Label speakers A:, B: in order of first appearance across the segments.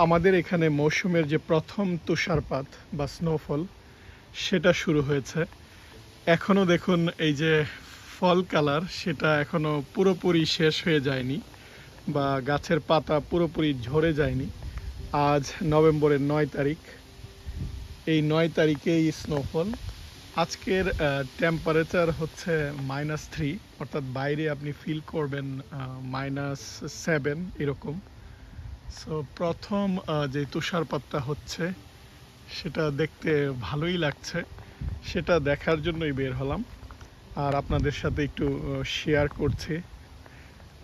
A: আমাদের এখানে মৌসুমের যে প্রথম তুষারপাত বা স্নোফল সেটা শুরু হয়েছে। এখনো দেখুন এই যে ফল কালার সেটা এখনো পুরোপুরি শেষ হয়ে যায়নি বা গাছের পাতা পুরোপুরি ঝরে যায়নি। আজ নভেম্বরের 9 তারিখ। এই 9 তারিখেই স্নোফল। আজকের টেম্পারেচার হচ্ছে -3, অর্থাৎ বাইরে আপনি ফিল করবেন -7 এরকম। সো প্রথম যে তুষারপাতটা হচ্ছে সেটা দেখতে ভালোই লাগছে, সেটা দেখার জন্যই বের হলাম আর আপনাদের সাথে একটু শেয়ার করছি।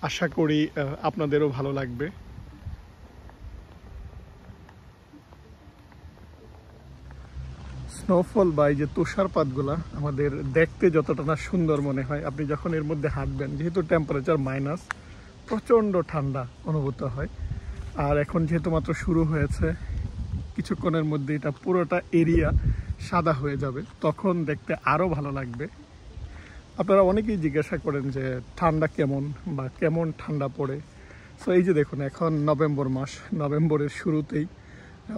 A: আশা করি আপনাদেরও ভালো লাগবে। স্নোফল বা এই যে তুষারপাতগুলা আমাদের দেখতে যতটা না সুন্দর মনে হয়, আপনি যখন এর মধ্যে হাঁটবেন, যেহেতু টেম্পারেচার মাইনাস, প্রচণ্ড ঠান্ডা অনুভূত হয়। আর এখন যেহেতু মাত্র শুরু হয়েছে, কিছুক্ষণের মধ্যে এটা পুরোটা এরিয়া সাদা হয়ে যাবে, তখন দেখতে আরও ভালো লাগবে। আপনারা অনেকেই জিজ্ঞাসা করেন যে ঠান্ডা কেমন বা কেমন ঠান্ডা পড়ে। সো এই যে দেখুন, এখন নভেম্বর মাস, নভেম্বরের শুরুতেই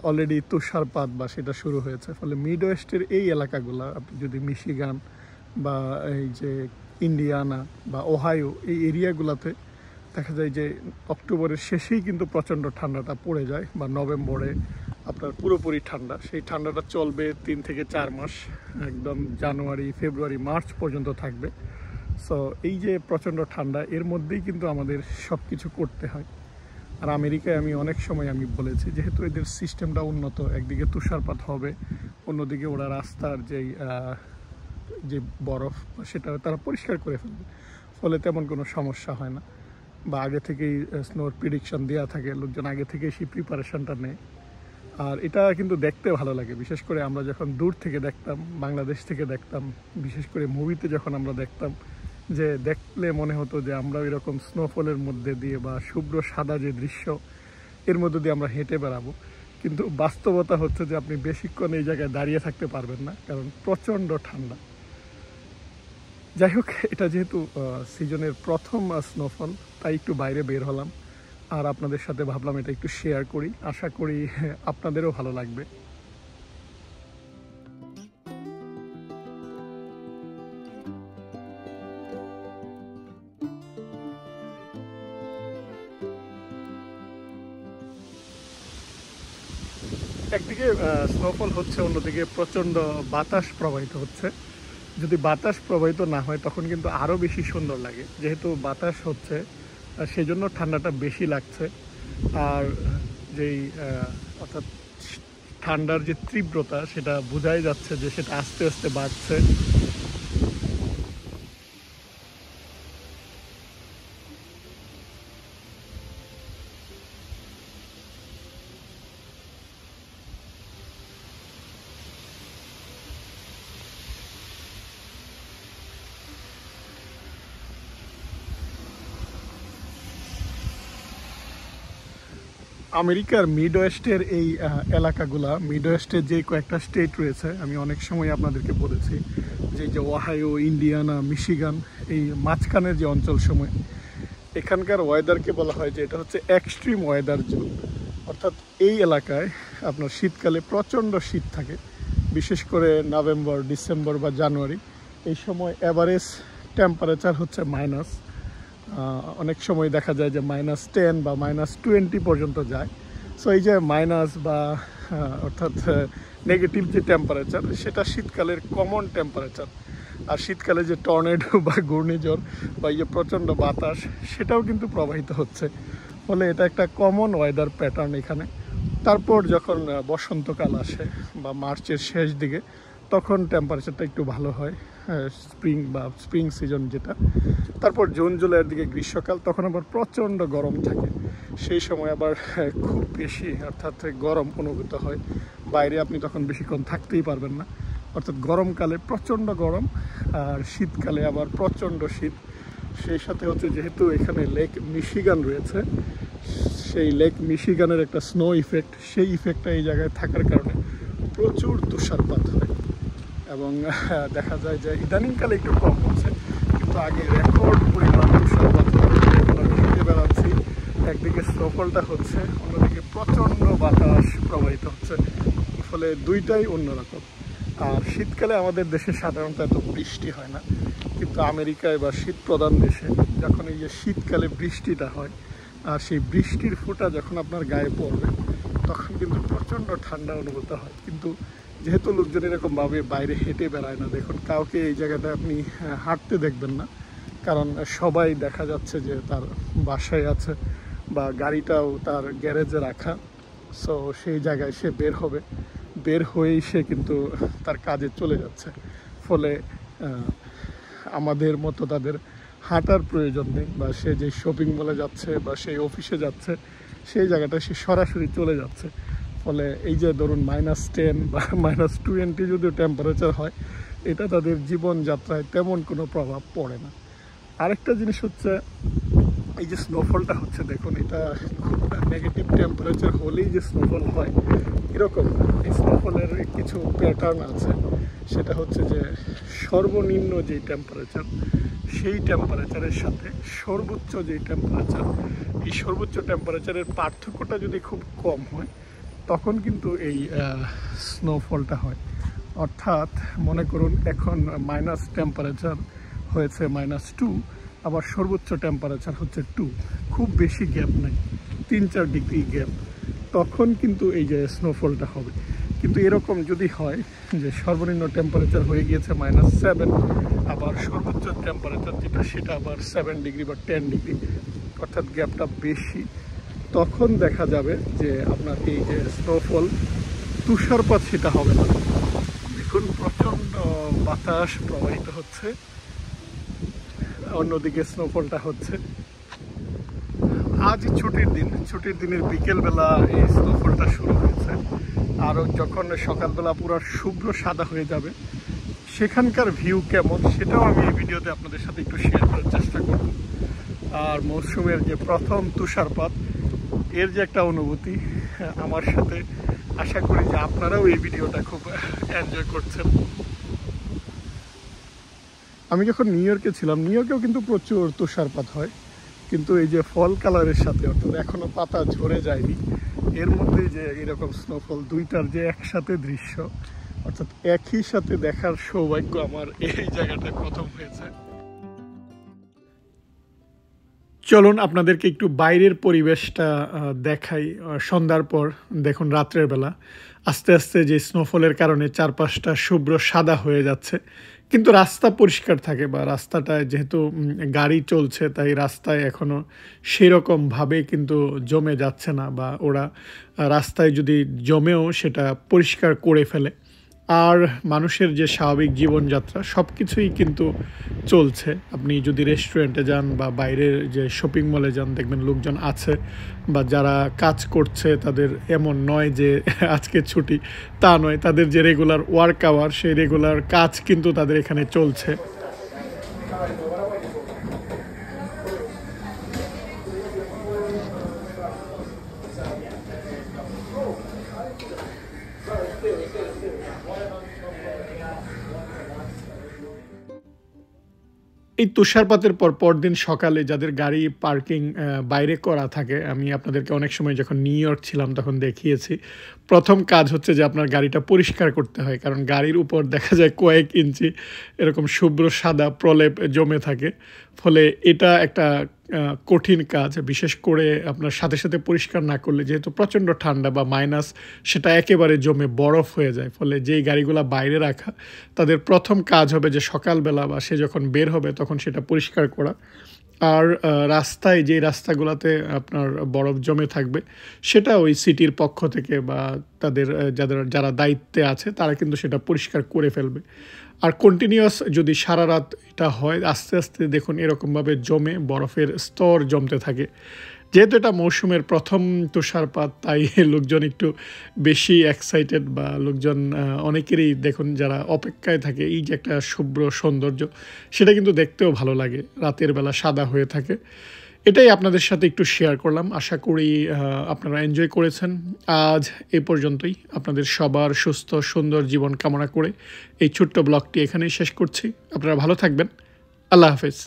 A: অলরেডি তুষারপাত বা সেটা শুরু হয়েছে। ফলে মিড ওয়েস্টের এই এলাকাগুলো, আপনি যদি মিশিগান বা এই যে ইন্ডিয়ানা বা ওহাইও, এই এরিয়াগুলোতে দেখা যায় যে অক্টোবরের শেষেই কিন্তু প্রচণ্ড ঠান্ডাটা পড়ে যায়, বা নভেম্বরে আপনার পুরোপুরি ঠান্ডা। সেই ঠান্ডাটা চলবে 3 থেকে 4 মাস, একদম জানুয়ারি, ফেব্রুয়ারি, মার্চ পর্যন্ত থাকবে। সো এই যে প্রচণ্ড ঠান্ডা, এর মধ্যেই কিন্তু আমাদের সব কিছু করতে হয়। আর আমেরিকায় আমি অনেক সময় বলেছি, যেহেতু এদের সিস্টেমটা উন্নত, একদিকে তুষারপাত হবে, অন্যদিকে ওরা রাস্তার যে বরফ সেটা তারা পরিষ্কার করে ফেলবে, ফলে তেমন কোনো সমস্যা হয় না। বা আগে থেকেই স্নোর প্রিডিকশন দেওয়া থাকে, লোকজন আগে থেকেই সেই প্রিপারেশনটা নেয়। আর এটা কিন্তু দেখতে ভালো লাগে, বিশেষ করে আমরা যখন দূর থেকে দেখতাম, বাংলাদেশ থেকে দেখতাম, বিশেষ করে মুভিতে যখন আমরা দেখতাম, যে দেখলে মনে হতো যে আমরা এরকম স্নোফলের মধ্যে দিয়ে বা শুভ্র সাদা যে দৃশ্য, এর মধ্যে দিয়ে আমরা হেঁটে বেড়াবো। কিন্তু বাস্তবতা হচ্ছে যে আপনি বেশিক্ষণ এই জায়গায় দাঁড়িয়ে থাকতে পারবেন না, কারণ প্রচণ্ড ঠান্ডা। যাই হোক, এটা যেহেতু সিজনের প্রথম স্নোফল, তাই একটু বাইরে বের হলাম আর আপনাদের সাথে ভাবলাম এটা একটু শেয়ার করি। আশা করি আপনাদেরও ভালো লাগবে। একদিকে স্নোফল হচ্ছে, অন্যদিকে প্রচণ্ড বাতাস প্রবাহিত হচ্ছে। যদি বাতাস প্রবাহিত না হয় তখন কিন্তু আরও বেশি সুন্দর লাগে। যেহেতু বাতাস হচ্ছে, সেজন্য ঠান্ডাটা বেশি লাগছে। আর যেই অর্থাৎ ঠান্ডার যে তীব্রতা, সেটা বোঝাই যাচ্ছে যে সেটা আস্তে আস্তে বাড়ছে। আমেরিকার মিড ওয়েস্টের এই এলাকাগুলা, মিড ওয়েস্টের যে কয়েকটা স্টেট রয়েছে, আমি অনেক সময় আপনাদেরকে বলেছি যে ওহাইও, ইন্ডিয়ানা, মিশিগান, এই মাঝখানের যে অঞ্চলসমূহ, এখানকার ওয়েদারকে বলা হয় যে এটা হচ্ছে এক্সট্রিম ওয়েদার জোন। অর্থাৎ এই এলাকায় আপনার শীতকালে প্রচণ্ড শীত থাকে, বিশেষ করে নভেম্বর, ডিসেম্বর বা জানুয়ারি। এই সময় অ্যাভারেজ টেম্পারেচার হচ্ছে মাইনাস, অনেক সময় দেখা যায় যে -10 বা -20 পর্যন্ত যায়। সো এই যে মাইনাস বা অর্থাৎ নেগেটিভ যে টেম্পারেচার, সেটা শীতকালের কমন টেম্পারেচার। আর শীতকালে যে টর্নেডো বা ঘূর্ণিঝড় বা এই যে প্রচণ্ড বাতাস, সেটাও কিন্তু প্রবাহিত হচ্ছে। ফলে এটা একটা কমন ওয়েদার প্যাটার্ন এখানে। তারপর যখন বসন্তকাল আসে বা মার্চের শেষ দিকে, তখন টেম্পারেচারটা একটু ভালো হয়, স্প্রিং বা স্প্রিং সিজন যেটা। তারপর জুন জুলাইয়ের দিকে গ্রীষ্মকাল, তখন আবার প্রচণ্ড গরম থাকে। সেই সময় আবার খুব বেশি, অর্থাৎ গরম অনুভূত হয়, বাইরে আপনি তখন বেশিক্ষণ থাকতেই পারবেন না। অর্থাৎ গরমকালে প্রচণ্ড গরম, আর শীতকালে আবার প্রচণ্ড শীত। সেই সাথে হচ্ছে, যেহেতু এখানে লেক মিশিগান রয়েছে, সেই লেক মিশিগানের একটা স্নো ইফেক্ট, সেই ইফেক্টটা এই জায়গায় থাকার কারণে প্রচুর তুষারপাত হয়। এবং দেখা যায় যে ইদানিংকালে একটু কম হচ্ছে, কিন্তু আগে রেকর্ড পরিমাণ তুষারপাত ঘুরে বেড়াচ্ছি। একদিকে স্নোফলটা হচ্ছে, অন্যদিকে প্রচণ্ড বাতাস। প্রবাহিত হচ্ছে, ফলে দুইটাই অন্যরকম। আর শীতকালে আমাদের দেশে সাধারণত এত বৃষ্টি হয় না, কিন্তু আমেরিকায় বা শীত প্রধান দেশে যখন এই যে শীতকালে বৃষ্টিটা হয় আর সেই বৃষ্টির ফোঁটা যখন আপনার গায়ে পড়বে তখন কিন্তু প্রচণ্ড ঠান্ডা অনুভূত হয়। কিন্তু যেহেতু লোকজন এরকমভাবে বাইরে হেঁটে বেড়ায় না, দেখুন কাউকে এই জায়গাটা আপনি হাঁটতে দেখবেন না, কারণ সবাই দেখা যাচ্ছে যে তার বাসায় আছে বা গাড়িটাও তার গ্যারেজে রাখা। সো সেই জায়গায় সে বের হবে, বের হয়েই সে কিন্তু তার কাজে চলে যাচ্ছে। ফলে আমাদের মতো তাদের হাঁটার প্রয়োজন নেই, বা সে যে শপিং মলে যাচ্ছে বা সেই অফিসে যাচ্ছে সেই জায়গাটা সে সরাসরি চলে যাচ্ছে। ফলে এই যে ধরুন -10 বা -20 যদিও টেম্পারেচার হয়, এটা তাদের জীবনযাত্রায় তেমন কোনো প্রভাব পড়ে না। আরেকটা জিনিস হচ্ছে এই যে স্নোফলটা হচ্ছে, দেখুন এটা খুব নেগেটিভ টেম্পারেচার হলেই যে স্নোফল হয় এরকম। এই স্নোফলের কিছু প্যাটার্ন আছে, সেটা হচ্ছে যে সর্বনিম্ন যেই টেম্পারেচার সেই টেম্পারেচারের সাথে সর্বোচ্চ যেই টেম্পারেচার, এই সর্বোচ্চ টেম্পারেচারের পার্থক্যটা যদি খুব কম হয় তখন কিন্তু এই স্নোফলটা হয়। অর্থাৎ মনে করুন এখন মাইনাস টেম্পারেচার হয়েছে -2, আবার সর্বোচ্চ টেম্পারেচার হচ্ছে 2, খুব বেশি গ্যাপ নেই, 3-4 ডিগ্রি গ্যাপ, তখন কিন্তু এই যে স্নোফলটা হবে। কিন্তু এরকম যদি হয় যে সর্বনিম্ন টেম্পারেচার হয়ে গিয়েছে -7, আবার সর্বোচ্চ টেম্পারেচার যেটা সেটা আবার 7 ডিগ্রি বা 10 ডিগ্রি, অর্থাৎ গ্যাপটা বেশি, তখন দেখা যাবে যে আপনার এই যে স্নোফল, তুষারপাত সেটা হবে না। দেখুন প্রচণ্ড বাতাস প্রবাহিত হচ্ছে, অন্যদিকে স্নোফলটা হচ্ছে। আজ ছুটির দিন, ছুটির দিনের বিকেলবেলা এই স্নোফলটা শুরু হয়েছে, আরও যখন সকালবেলা পুরো শুভ্র সাদা হয়ে যাবে সেখানকার ভিউ কেমন সেটাও আমি এই ভিডিওতে আপনাদের সাথে একটু শেয়ার করার চেষ্টা করব। আর মৌসুমের যে প্রথম তুষারপাত, এর যে একটা অনুভূতি আমার সাথে, আশা করি যে আপনারাও এই ভিডিওটা খুব এনজয় করছেন। আমি যখন নিউ ইয়র্কে ছিলাম, নিউ ইয়র্কেও কিন্তু প্রচুর তুষারপাত হয়, কিন্তু এই যে ফল কালারের সাথে, অর্থাৎ এখনো পাতা ঝরে যায়নি, এর মধ্যে যে এরকম স্নোফল, দুইটার যে একসাথে দৃশ্য, অর্থাৎ একই সাথে দেখার সৌভাগ্য আমার এই জায়গাটায় প্রথম হয়েছে। চলুন আপনাদেরকে একটু বাইরের পরিবেশটা দেখাই। সন্ধ্যার পর দেখুন রাত্রের বেলা আস্তে আস্তে যে স্নোফলের কারণে চারপাশটা শুভ্র সাদা হয়ে যাচ্ছে, কিন্তু রাস্তা পরিষ্কার থাকে, বা রাস্তাটায় যেহেতু গাড়ি চলছে তাই রাস্তায় এখনও সেরকমভাবে কিন্তু জমে যাচ্ছে না, বা ওরা রাস্তায় যদি জমেও সেটা পরিষ্কার করে ফেলে। আর মানুষের যে স্বাভাবিক জীবনযাত্রা সব কিছুই কিন্তু চলছে। আপনি যদি রেস্টুরেন্টে যান বা বাইরের যে শপিং মলে যান, দেখবেন লোকজন আছে, বা যারা কাজ করছে তাদের এমন নয় যে আজকে ছুটি, তা নয়, তাদের যে রেগুলার ওয়ার্ক আওয়ার সেই রেগুলার কাজ কিন্তু তাদের এখানে চলছে। এই তুষারপাতের পর পরদিন সকালে যাদের গাড়ি পার্কিং বাইরে করা থাকে, আমি আপনাদেরকে অনেক সময় যখন নিউ ইয়র্ক ছিলাম তখন দেখিয়েছি, প্রথম কাজ হচ্ছে যে আপনার গাড়িটা পরিষ্কার করতে হয়, কারণ গাড়ির উপর দেখা যায় কয়েক ইঞ্চি এরকম শুভ্র সাদা প্রলেপ জমে থাকে। ফলে এটা একটা কঠিন কাজ, বিশেষ করে আপনার সাথে সাথে পরিষ্কার না করলে, যেহেতু প্রচণ্ড ঠান্ডা বা মাইনাস, সেটা একেবারে জমে বরফ হয়ে যায়। ফলে যেই গাড়িগুলো বাইরে রাখা তাদের প্রথম কাজ হবে যে সকালবেলা বা সে যখন বের হবে তখন সেটা পরিষ্কার করা। আর রাস্তায় যে রাস্তাগুলোতে আপনার বরফ জমে থাকবে সেটা ওই সিটির পক্ষ থেকে বা তাদের যারা দায়িত্বে আছে তারা কিন্তু সেটা পরিষ্কার করে ফেলবে। আর কন্টিনিউয়াস যদি সারা রাত এটা হয়, আস্তে আস্তে দেখুন এরকমভাবে জমে বরফের স্তর জমতে থাকে। যেহেতু এটা মৌসুমের প্রথম তুষারপাত, তাই লোকজন একটু বেশি এক্সাইটেড, বা লোকজন অনেকেরই দেখুন যারা অপেক্ষায় থাকে, এই যে একটা শুভ্র সৌন্দর্য সেটা কিন্তু দেখতেও ভালো লাগে, রাতের বেলা সাদা হয়ে থাকে। এটাই আপনাদের সাথে একটু শেয়ার করলাম, আশা করি আপনারা এনজয় করেছেন। আজ এই পর্যন্তই, আপনাদের সবার সুস্থ সুন্দর জীবন কামনা করে এই ছোট্ট ব্লগটি এখানেই শেষ করছি। আপনারা ভালো থাকবেন, আল্লাহ হাফেজ।